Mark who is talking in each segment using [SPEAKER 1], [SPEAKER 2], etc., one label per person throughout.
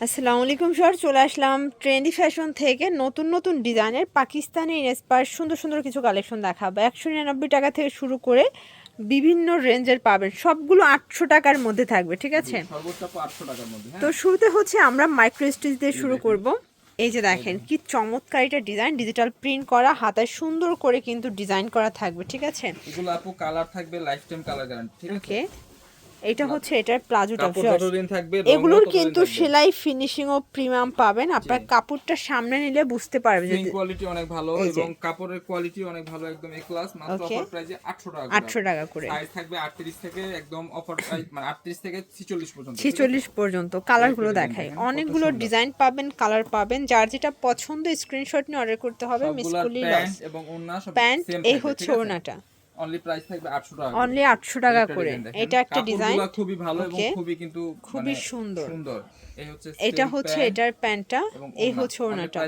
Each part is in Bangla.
[SPEAKER 1] আসসালামু আলাইকুম স্যার, চলে আসলাম ট্রেন্ডি ফ্যাশন থেকে নতুন নতুন ডিজাইনের পাকিস্তানি ইন্সপায়ার সুন্দর সুন্দর কিছু কালেকশন দেখাবো। 199 টাকা থেকে শুরু করে বিভিন্ন রেঞ্জের পাবেন, সবগুলো 800 টাকার মধ্যে থাকবে। ঠিক আছে,
[SPEAKER 2] সর্বোচ্চ 800 টাকার মধ্যে।
[SPEAKER 1] তো শুরুতে হচ্ছে আমরা মাইক্রো স্টিচ দিয়ে শুরু করব। এই যে দেখেন কি চমৎকার এটা ডিজাইন, ডিজিটাল প্রিন্ট করা, হাতায় সুন্দর করে কিন্তু ডিজাইন করা থাকবে। ঠিক আছে,
[SPEAKER 2] এগুলো আপু কালার থাকবে লাইফ টাইম কালার গ্যারান্টি। ঠিক আছে,
[SPEAKER 1] ওকে। এটা হচ্ছে এটার প্লাজোটা।
[SPEAKER 2] কাপড় যতদিন থাকবে
[SPEAKER 1] এগুলোর কিন্তু সেলাই ফিনিশিং ও প্রিমিয়াম পাবেন। আপনার কাপড়টা সামনে নিলে বুঝতে পারবেন যে
[SPEAKER 2] কোয়ালিটি অনেক ভালো এবং কাপড়ের কোয়ালিটি অনেক ভালো, একদম এ ক্লাস। মাত্র অফার প্রাইসে 800 টাকা,
[SPEAKER 1] 800 টাকা করে।
[SPEAKER 2] সাইজ থাকবে 38 থেকে একদম অফার প্রাইস মানে 38 থেকে 46 পর্যন্ত।
[SPEAKER 1] 46 পর্যন্ত। কালারগুলো দেখাই, অনেকগুলো ডিজাইন পাবেন, কালার পাবেন। যার যেটা পছন্দ স্ক্রিনশট নিয়ে অর্ডার করতে হবে। মিসকুলি লস
[SPEAKER 2] এবং ওন্না সব
[SPEAKER 1] প্যান্ট,
[SPEAKER 2] সেম
[SPEAKER 1] এই হচ্ছে ওড়নাটা।
[SPEAKER 2] অনলি প্রাইস থাকবে 800 টাকা,
[SPEAKER 1] অনলি 800 টাকা করে। এটা একটা ডিজাইন,
[SPEAKER 2] খুবই ভালো এবং খুবই কিন্তু
[SPEAKER 1] খুবই সুন্দর।
[SPEAKER 2] এই হচ্ছে
[SPEAKER 1] এটা হচ্ছে এটার প্যান্টটা, এই হচ্ছে ওড়নাটা।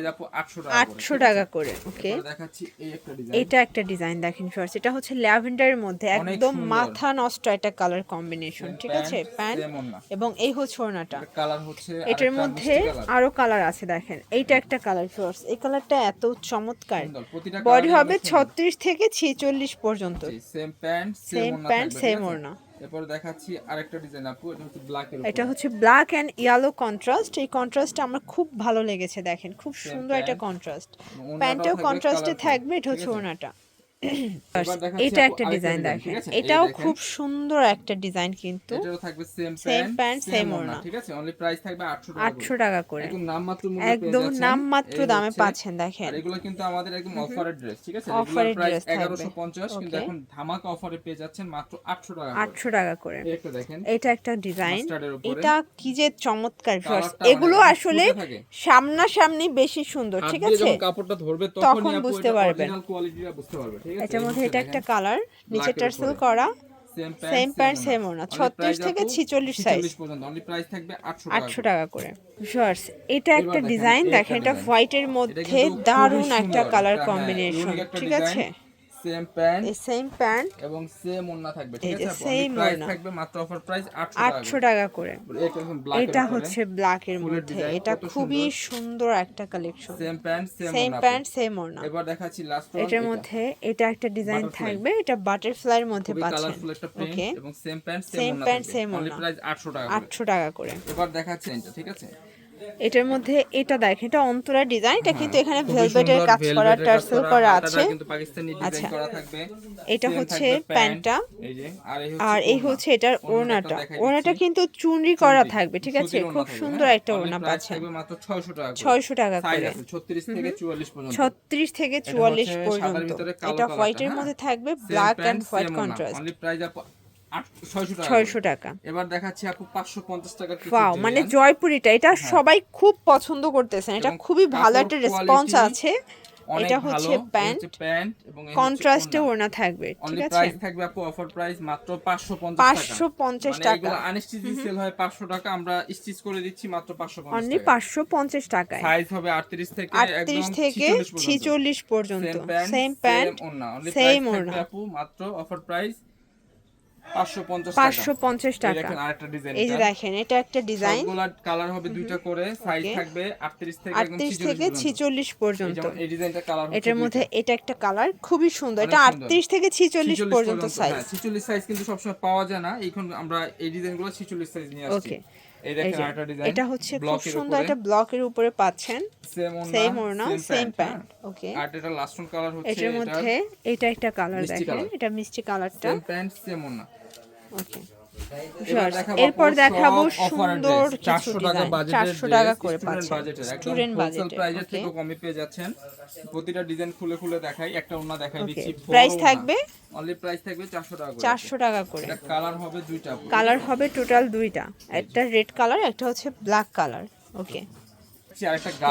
[SPEAKER 1] 800 টাকা করে। ওকে,
[SPEAKER 2] দেখাচ্ছি এই একটা ডিজাইন।
[SPEAKER 1] এটা একটা ডিজাইন দেখেন ফার্স্ট। এটা হচ্ছে ল্যাভেন্ডারের মধ্যে, একদম মাথা নষ্ট একটা কালার কম্বিনেশন। ঠিক আছে, প্যান্ট এবং এই হচ্ছে ওড়নাটা।
[SPEAKER 2] কালার হচ্ছে
[SPEAKER 1] এটার মধ্যে আরো কালার আছে দেখেন। এইটা একটা কালার ফার্স্ট, এই কালারটা এত চমৎকার। বডি হবে 36 থেকে 46 পর্যন্ত।
[SPEAKER 2] সেম প্যান্ট সেম ওড়না। এরপর দেখাচ্ছি আরেকটা ডিজাইন আপু, এটা হচ্ছে ব্ল্যাক এর উপর।
[SPEAKER 1] এটা হচ্ছে ব্ল্যাক এন্ড ইয়েলো কন্ট্রাস্ট। এই কন্ট্রাস্টটা আমার খুব ভালো লেগেছে, দেখেন খুব সুন্দর একটা কন্ট্রাস্ট। প্যান্টেও কন্ট্রাস্টে থাকবে। এটা হচ্ছে ওড়নাটা। এটা একটা ডিজাইন দেখেন, এটাও খুব সুন্দর একটা ডিজাইন, কিন্তু
[SPEAKER 2] এটাও থাকবে
[SPEAKER 1] সেম প্যান্ট সেম ওড়না।
[SPEAKER 2] ঠিক আছে, অনলি প্রাইস থাকবে
[SPEAKER 1] 800 টাকা করে।
[SPEAKER 2] একদম
[SPEAKER 1] নামমাত্র দামে পাচ্ছেন দেখেন।
[SPEAKER 2] আর এগুলো কিন্তু আমাদের একদম অফারের ড্রেস। ঠিক আছে,
[SPEAKER 1] অফারের
[SPEAKER 2] প্রাইস
[SPEAKER 1] ড্রেস থাকবে
[SPEAKER 2] 1150, কিন্তু এখন ধামাকা অফারে পেয়ে যাচ্ছেন মাত্র 800 টাকা।
[SPEAKER 1] 800 টাকা করে।
[SPEAKER 2] এটা দেখেন,
[SPEAKER 1] এটা একটা ডিজাইন,
[SPEAKER 2] এটা
[SPEAKER 1] এটা কি যে চমৎকার। এগুলো আসলে সামনাসামনি বেশি সুন্দর। ঠিক আছে,
[SPEAKER 2] যখন কাপড়টা ধরবে
[SPEAKER 1] তখন বুঝতে পারবেন।
[SPEAKER 2] অরিজিনাল কোয়ালিটিটা বুঝতে পারবে। ঠিক আছে,
[SPEAKER 1] এটার মধ্যে এটা একটা কালার, নিচে টার্সেল করা, সেম প্যান্ট সেম ওড়না। 36 থেকে 46 সাইজ
[SPEAKER 2] পর্যন্ত। অনলি প্রাইস থাকবে
[SPEAKER 1] 800 টাকা করে। শর্টস, এটা একটা ডিজাইন দেখেন, এটা হোয়াইটের মধ্যে দারুণ একটা কালার কম্বিনেশন। ঠিক আছে,
[SPEAKER 2] সেম প্যান্ট এবং সেম ওড়না থাকবে। ঠিক আছে,
[SPEAKER 1] সেম
[SPEAKER 2] প্রাইস
[SPEAKER 1] ওড়না
[SPEAKER 2] থাকবে মাত্র অফার প্রাইস
[SPEAKER 1] 800 টাকা করে। এটা হচ্ছে ব্ল্যাক এর মধ্যে, এটা খুবই সুন্দর একটা কালেকশন। সেম প্যান্ট সেম ওড়না।
[SPEAKER 2] এবার দেখাচ্ছি লাস্ট ওয়ান।
[SPEAKER 1] এটার মধ্যে এটা একটা ডিজাইন থাকবে, এটা বাটারফ্লাই এর মধ্যে পাচ্ছেন।
[SPEAKER 2] কালারফুল একটা প্রিন্ট এবং সেম প্যান্ট
[SPEAKER 1] সেম
[SPEAKER 2] ওড়না। অনলি
[SPEAKER 1] ওড়না,
[SPEAKER 2] প্রাইস 800 টাকা,
[SPEAKER 1] 800 টাকা করে।
[SPEAKER 2] এবার দেখাচ্ছি এটা। ঠিক আছে,
[SPEAKER 1] এটার মধ্যে এটা দেখেন, এটা অন্তরা ডিজাইন, এটা কিন্তু এখানে ভেলভেটের কাজ করা, টার্সেল করা আছে।
[SPEAKER 2] কিন্তু পাকিস্তানি ডিজাইন করা থাকবে।
[SPEAKER 1] এটা হচ্ছে প্যান্টটা,
[SPEAKER 2] এই যে,
[SPEAKER 1] আর এই হচ্ছে এটার ওড়নাটা। ওড়নাটা কিন্তু চুনরি করা থাকবে। ঠিক আছে, খুব সুন্দর একটা ওড়না পাচ্ছেন।
[SPEAKER 2] মাত্র 600 টাকা,
[SPEAKER 1] 600 টাকা করে।
[SPEAKER 2] 36 থেকে 44 পর্যন্ত।
[SPEAKER 1] 36 থেকে 44 পর্যন্ত। এটা হোয়াইটের মধ্যে থাকবে, black and white contrast.
[SPEAKER 2] Only price
[SPEAKER 1] 600 টাকা।
[SPEAKER 2] এবার দেখাচ্ছি আপু 550 টাকা।
[SPEAKER 1] ওয়াও, মানে জয়পুরিটা এটা সবাই খুব পছন্দ করতেছেন, এটা খুবই ভালো একটা রেসপন্স আছে। এটা হচ্ছে প্যান্ট
[SPEAKER 2] এবং
[SPEAKER 1] কন্ট্রাস্টে ওড়না থাকবে। ঠিক আছে,
[SPEAKER 2] প্রাইস থাকবে আপু অফার প্রাইস মাত্র
[SPEAKER 1] 550 টাকা।
[SPEAKER 2] এগুলো আনস্টিচ সেল হয় 500 টাকা, আমরা স্টিচ করে দিচ্ছি মাত্র 550 টাকা।
[SPEAKER 1] অনলি 550 টাকায়।
[SPEAKER 2] সাইজ হবে 38 থেকে
[SPEAKER 1] 46 পর্যন্ত। সেম প্যান্ট সেম ওড়না,
[SPEAKER 2] আপু মাত্র অফার প্রাইস
[SPEAKER 1] 550 টাকা। এই যে দেখেন, এটা একটা ডিজাইন,
[SPEAKER 2] কালার হবে দুইটা করে, সাইজ থাকবে 38
[SPEAKER 1] থেকে 46 পর্যন্ত।
[SPEAKER 2] এই ডিজাইনটা কালার,
[SPEAKER 1] এটার মধ্যে এটা একটা কালার খুবই সুন্দর, এটা 38 থেকে 46 পর্যন্ত সাইজ।
[SPEAKER 2] 46 সাইজ কিন্তু সবসময় পাওয়া যায় না, এখন আমরা এই ডিজাইনগুলো 46 সাইজ নিয়ে আসছি।
[SPEAKER 1] ওকে,
[SPEAKER 2] এই দেখেন আরেকটা ডিজাইন,
[SPEAKER 1] এটা হচ্ছে খুব সুন্দর, এটা ব্লকের উপরে পাচ্ছেন। সেম ওড়না সেম প্যান্ট। ওকে,
[SPEAKER 2] আর এটা লাস্ট ওয়ান কালার হচ্ছে
[SPEAKER 1] এটার মধ্যে এটা একটা কালার দেখেন, এটা মিষ্টি কালারটা।
[SPEAKER 2] সেম প্যান্ট সেম ওড়না।
[SPEAKER 1] ওকে, এরপর দেখাবো সুন্দর কিছু ডিজাইন। 400 টাকা করে পাচ্ছেন স্টুডেন্ট বাজেটে।
[SPEAKER 2] প্রাইজের থেকে কমে পেয়ে যাচ্ছেন। প্রতিটা ডিজাইন খুলে খুলে দেখাই, একটা ওড়না দেখাই দিচ্ছি।
[SPEAKER 1] প্রাইস থাকবে
[SPEAKER 2] অনলি প্রাইস থাকবে 400 টাকা করে।
[SPEAKER 1] 400 টাকা করে।
[SPEAKER 2] এটা কালার হবে দুইটা,
[SPEAKER 1] কালার হবে টোটাল দুইটা, একটা রেড কালার, একটা হচ্ছে ব্ল্যাক কালার। ওকে,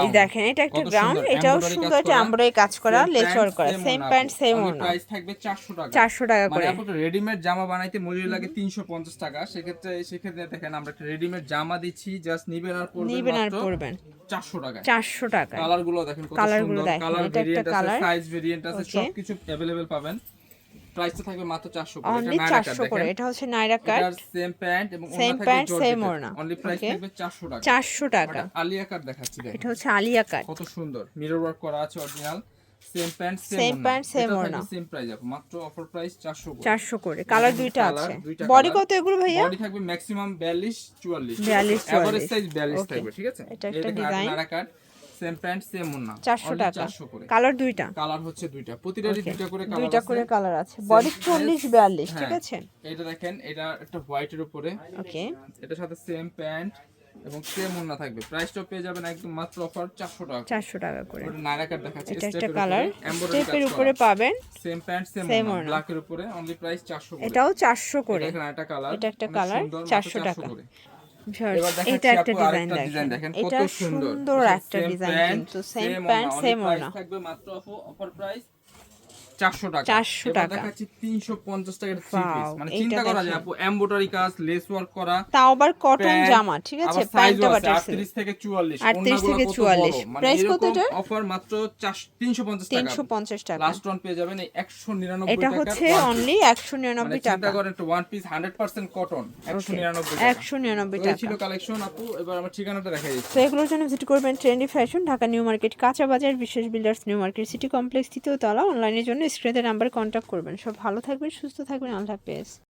[SPEAKER 1] এই দেখেন, এটা একটা গ্রাউন্ড, এটাও সুন্দর, এটা এমব্রয়ডারি কাজ করা, লেস ওয়ার্ক করা। সেম প্যান্ট সেম ওড়না।
[SPEAKER 2] প্রাইস থাকবে 400 টাকা।
[SPEAKER 1] 400 টাকা করে।
[SPEAKER 2] মানে আপনি রেডিমেড জামা বানাইতে মজুরি লাগে 350 টাকা, সেক্ষেত্রে দেখেন আমরা একটা রেডিমেড জামা দিচ্ছি, জাস্ট নিবেন আর পরবেন 400 টাকা।
[SPEAKER 1] 400 টাকা।
[SPEAKER 2] কালারগুলো দেখেন কত সুন্দর, কালার ভেরিয়েন্ট আছে, সাইজ ভেরিয়েন্ট আছে, সবকিছু अवेलेबल পাবেন। প্রাইসটা থাকবে মাত্র 400 করে।
[SPEAKER 1] অনলি 400 করে। এটা হচ্ছে নাইরা কাট,
[SPEAKER 2] এটার সেম প্যান্ট এবং ওড়না
[SPEAKER 1] সেম
[SPEAKER 2] থাকবে
[SPEAKER 1] প্যান্ট সেম
[SPEAKER 2] জর্জেটের।
[SPEAKER 1] ওড়না।
[SPEAKER 2] অনলি প্রাইস থাকবে 400 টাকা।
[SPEAKER 1] 400 টাকা।
[SPEAKER 2] এটা আলিয়া কাট দেখাচ্ছি দেখেন।
[SPEAKER 1] এটা হচ্ছে আলিয়া কাট,
[SPEAKER 2] কত সুন্দর মিরর ওয়ার্ক করা আছে original. Same pant
[SPEAKER 1] same pant same ওড়না।
[SPEAKER 2] সেম প্রাইস আপু, মাত্র অফার প্রাইস 400 করে।
[SPEAKER 1] 400 করে। কালার দুইটা আছে।
[SPEAKER 2] দুইটা
[SPEAKER 1] বডি
[SPEAKER 2] কালার।
[SPEAKER 1] কত এগুলো ভাইয়া?
[SPEAKER 2] বডি থাকবে ম্যাক্সিমাম 42 44।
[SPEAKER 1] 42
[SPEAKER 2] এভারেজ সাইজ 42
[SPEAKER 1] ওকে।
[SPEAKER 2] থাকবে, ঠিক আছে?
[SPEAKER 1] এটা একটা ডিজাইন।
[SPEAKER 2] নারা কাট, সেম প্যান্ট সেম ওড়না।
[SPEAKER 1] 400
[SPEAKER 2] Only
[SPEAKER 1] টাকা।
[SPEAKER 2] 400 করে।
[SPEAKER 1] কালার দুইটা।
[SPEAKER 2] কালার হচ্ছে দুইটা, প্রতিটারই দুইটা করে কালার
[SPEAKER 1] দুইটা
[SPEAKER 2] আছে।
[SPEAKER 1] করে কালার আছে। বডি 40 42, ঠিক
[SPEAKER 2] হ্যাঁ।
[SPEAKER 1] আছে?
[SPEAKER 2] এটা দেখেন, এটা একটা হোয়াইটের উপরে,
[SPEAKER 1] ওকে।
[SPEAKER 2] এটার সাথে সেম প্যান্ট এবং সেম ওড়না থাকবে। প্রাইসটা পেয়ে যাবেন একদম মাত্র অফার 400 টাকা।
[SPEAKER 1] 400 টাকা করে।
[SPEAKER 2] এটা নারা কাট দেখাচ্ছি,
[SPEAKER 1] এটা একটা
[SPEAKER 2] স্টেপের
[SPEAKER 1] কালার,
[SPEAKER 2] উপরে, এমব্রয়ডারি
[SPEAKER 1] স্টেপের
[SPEAKER 2] কাজ
[SPEAKER 1] উপরে
[SPEAKER 2] করা।
[SPEAKER 1] পাবেন।
[SPEAKER 2] সেম প্যান্ট সেম
[SPEAKER 1] Same
[SPEAKER 2] ওড়না,
[SPEAKER 1] ওড়না।
[SPEAKER 2] ব্ল্যাকের উপরে, অনলি প্রাইস 400 করে।
[SPEAKER 1] এটাও 400 করে।
[SPEAKER 2] দেখেন একটা কালার,
[SPEAKER 1] এটা একটা
[SPEAKER 2] অনেক
[SPEAKER 1] কালার,
[SPEAKER 2] সুন্দর, মাত্র
[SPEAKER 1] 400 টাকা।
[SPEAKER 2] করে।
[SPEAKER 1] Viewers,
[SPEAKER 2] এবার দেখাচ্ছি
[SPEAKER 1] এটা একটা
[SPEAKER 2] আপু
[SPEAKER 1] ডিজাইন
[SPEAKER 2] আরেকটা
[SPEAKER 1] দেখেন।
[SPEAKER 2] কত
[SPEAKER 1] এটা
[SPEAKER 2] সুন্দর।
[SPEAKER 1] সুন্দর একটা
[SPEAKER 2] Same
[SPEAKER 1] ডিজাইন
[SPEAKER 2] pant,
[SPEAKER 1] কিন্তু সেম
[SPEAKER 2] same
[SPEAKER 1] প্যান্ট
[SPEAKER 2] ওড়না।
[SPEAKER 1] সেম
[SPEAKER 2] Only price
[SPEAKER 1] ওড়না।
[SPEAKER 2] থাকবে মাত্র অফার প্রাইস 400 টাকা।
[SPEAKER 1] 400
[SPEAKER 2] এবার
[SPEAKER 1] টাকা।
[SPEAKER 2] দেখাচ্ছি 350 টাকার থ্রি পিস।
[SPEAKER 1] Wow,
[SPEAKER 2] মানে
[SPEAKER 1] এইটা
[SPEAKER 2] চিন্তা করা যায়
[SPEAKER 1] দেখেন।
[SPEAKER 2] আপু, এমব্রয়ডারি কাজ, লেস ওয়ার্ক করা,
[SPEAKER 1] তাও আবার কটন
[SPEAKER 2] প্যান্ট,
[SPEAKER 1] জামা, ঠিক আছে?
[SPEAKER 2] আবার
[SPEAKER 1] প্যান্টটা
[SPEAKER 2] সাইজও আছে
[SPEAKER 1] বাটার
[SPEAKER 2] 38 থেকে 44।
[SPEAKER 1] 38
[SPEAKER 2] ওড়নাগুলো
[SPEAKER 1] থেকে
[SPEAKER 2] কত
[SPEAKER 1] 44
[SPEAKER 2] বড়, মানে
[SPEAKER 1] প্রাইস কত
[SPEAKER 2] এরকম
[SPEAKER 1] এটা?
[SPEAKER 2] অফার মাত্র 350 টাকা।
[SPEAKER 1] 350 টাকা।
[SPEAKER 2] লাস্ট ওয়ান পেয়ে যাবেন এই 199
[SPEAKER 1] এটা
[SPEAKER 2] টাকার
[SPEAKER 1] হচ্ছে
[SPEAKER 2] one piece।
[SPEAKER 1] অনলি
[SPEAKER 2] মানে
[SPEAKER 1] 199
[SPEAKER 2] চিন্তা
[SPEAKER 1] টাকা।
[SPEAKER 2] করেন একটা ওয়ান পিস 100% কটন 199 টাকা।
[SPEAKER 1] 199
[SPEAKER 2] তো এই
[SPEAKER 1] টাকা।
[SPEAKER 2] ছিল কালেকশন আপু, এবার আমার ঠিকানাটা দেখাই দিচ্ছি।
[SPEAKER 1] তো এগুলোর জন্য ভিজিট করবেন trendy fashion, Dhaka new market, কাঁচা বাজার, বিশেষ builders, new market city complex, তৃতীয় তলা। অনলাইনের জন্য স্ক্রিনের নাম্বার কন্ট্যাক্ট করবেন। সব ভালো থাকবেন, সুস্থ থাকবেন, আল্লাহ হাফেজ।